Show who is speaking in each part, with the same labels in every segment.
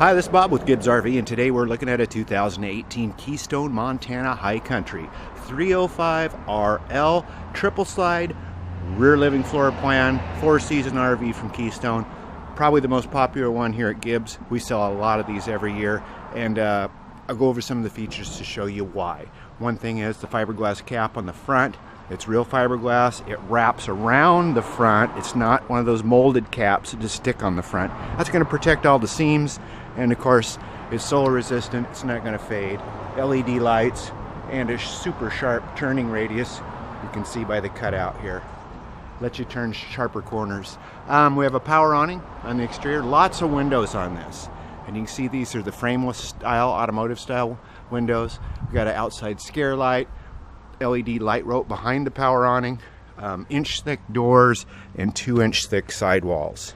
Speaker 1: Hi, this is Bob with Gibbs RV, and today we're looking at a 2018 Keystone, Montana High Country 305RL triple slide rear living floor plan 4-season RV from Keystone. Probably the most popular one here at Gibbs. We sell a lot of these every year, and I'll go over some of the features to show you why. One thing is the fiberglass cap on the front. It's real fiberglass. It wraps around the front. It's not one of those molded caps that just stick on the front. That's going to protect all the seams, and of course it's solar resistant. It's not going to fade. LED lights and a super sharp turning radius. You can see by the cutout here. Let you turn sharper corners. We have a power awning on the exterior. Lots of windows on this, and you can see these are the frameless style, automotive style windows. We've got an outside scare light, LED light rope behind the power awning, inch thick doors, and 2-inch thick sidewalls.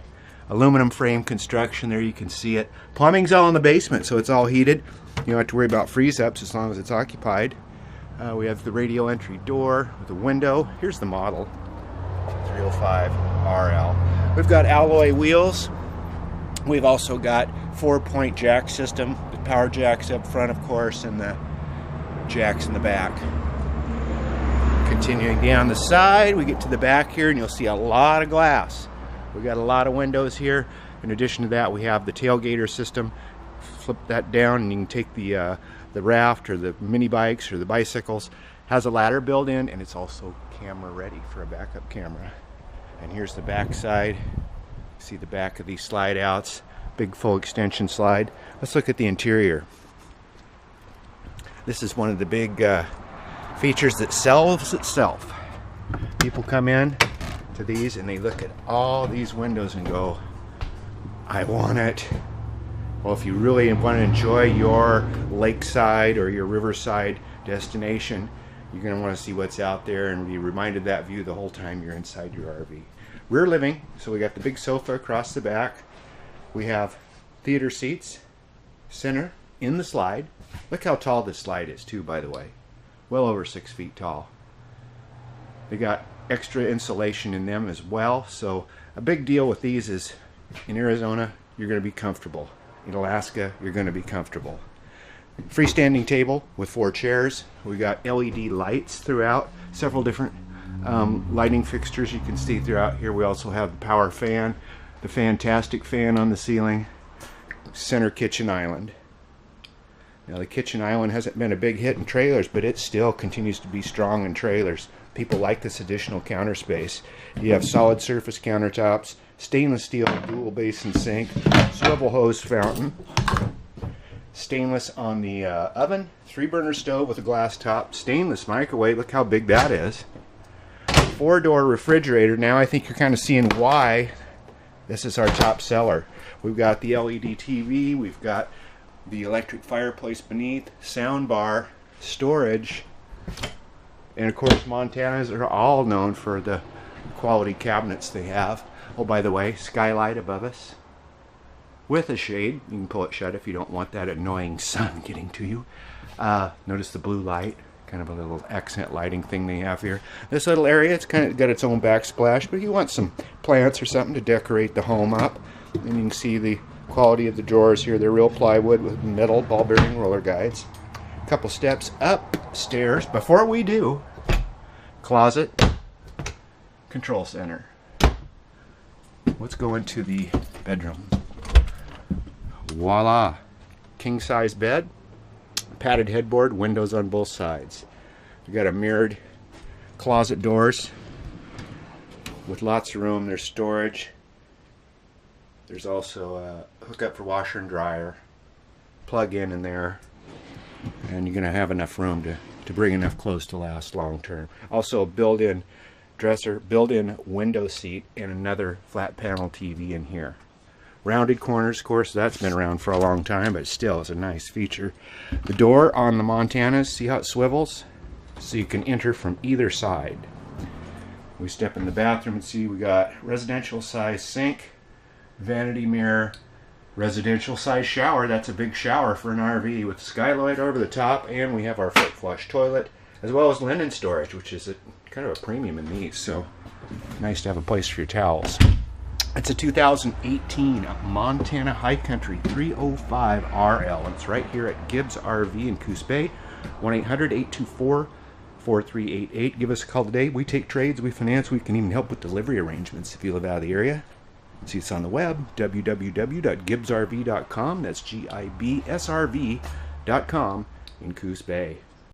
Speaker 1: Aluminum frame construction there, you can see it. Plumbing's all in the basement, so it's all heated. You don't have to worry about freeze ups as long as it's occupied. We have the radial entry door with a window. Here's the model, 305RL. We've got alloy wheels. We've also got 4-point jack system. The power jacks up front, of course, and the jacks in the back. Continuing down the side, we get to the back here, and you'll see a lot of glass. We got a lot of windows here. In addition to that, we have the tailgater system. Flip that down, and you can take the raft or the mini bikes or the bicycles. Has a ladder built in, and it's also camera ready for a backup camera. And here's the back side. See the back of these slide outs. Big full extension slide. Let's look at the interior. This is one of the big features that sells itself. People come in to these and they look at all these windows and go, I want it. Well, if you really want to enjoy your lakeside or your riverside destination, you're going to want to see what's out there and be reminded of that view the whole time you're inside your RV. Rear living, so we got the big sofa across the back. We have theater seats, center in the slide. Look how tall this slide is too, by the way. Well over 6 feet tall. They got extra insulation in them as well, so a big deal with these is in Arizona you're going to be comfortable. In Alaska you're going to be comfortable. Freestanding table with 4 chairs. We got LED lights throughout, several different lighting fixtures you can see throughout here. We also have the power fan, the fantastic fan on the ceiling, center kitchen island. Now the kitchen island hasn't been a big hit in trailers, but it still continues to be strong in trailers. People like this additional counter space. You have solid surface countertops, stainless steel dual basin sink, swivel hose fountain, stainless on the oven, 3-burner stove with a glass top, stainless microwave. Look how big that is. 4-door refrigerator. Now I think you're kind of seeing why this is our top seller. We've got the LED TV, we've got the electric fireplace beneath, sound bar, storage, and of course Montanas are all known for the quality cabinets they have. Oh, by the way, skylight above us with a shade. You can pull it shut if you don't want that annoying sun getting to you. Notice the blue light, kind of a little accent lighting thing they have here. This little area, it's kind of got its own backsplash, but if you want some plants or something to decorate the home up, and you can see the quality of the drawers here. They're real plywood with metal ball bearing roller guides. A couple steps upstairs. Before we do, closet, control center. Let's go into the bedroom. Voila! King size bed, padded headboard, windows on both sides. We got a mirrored closet doors with lots of room. There's storage. There's also a hookup for washer and dryer, plug in there, and you're going to have enough room to bring enough clothes to last long term. Also a built-in dresser, built-in window seat, and another flat panel TV in here. Rounded corners, of course, that's been around for a long time, but still it's a nice feature. The door on the Montanas, see how it swivels? So you can enter from either side. We step in the bathroom and see we got residential size sink, vanity mirror, residential size shower. That's a big shower for an RV with skylight over the top, and we have our foot flush toilet as well as linen storage, which is kind of a premium in these, so nice to have a place for your towels. It's a 2018 Montana High Country 305 RL, and it's right here at Gibbs RV in Coos Bay. 1-800-824-4388. Give us a call today. We take trades, we finance, we can even help with delivery arrangements if you live out of the area. See us on the web, www.gibbsrv.com. That's GIBSRV.com in Coos Bay.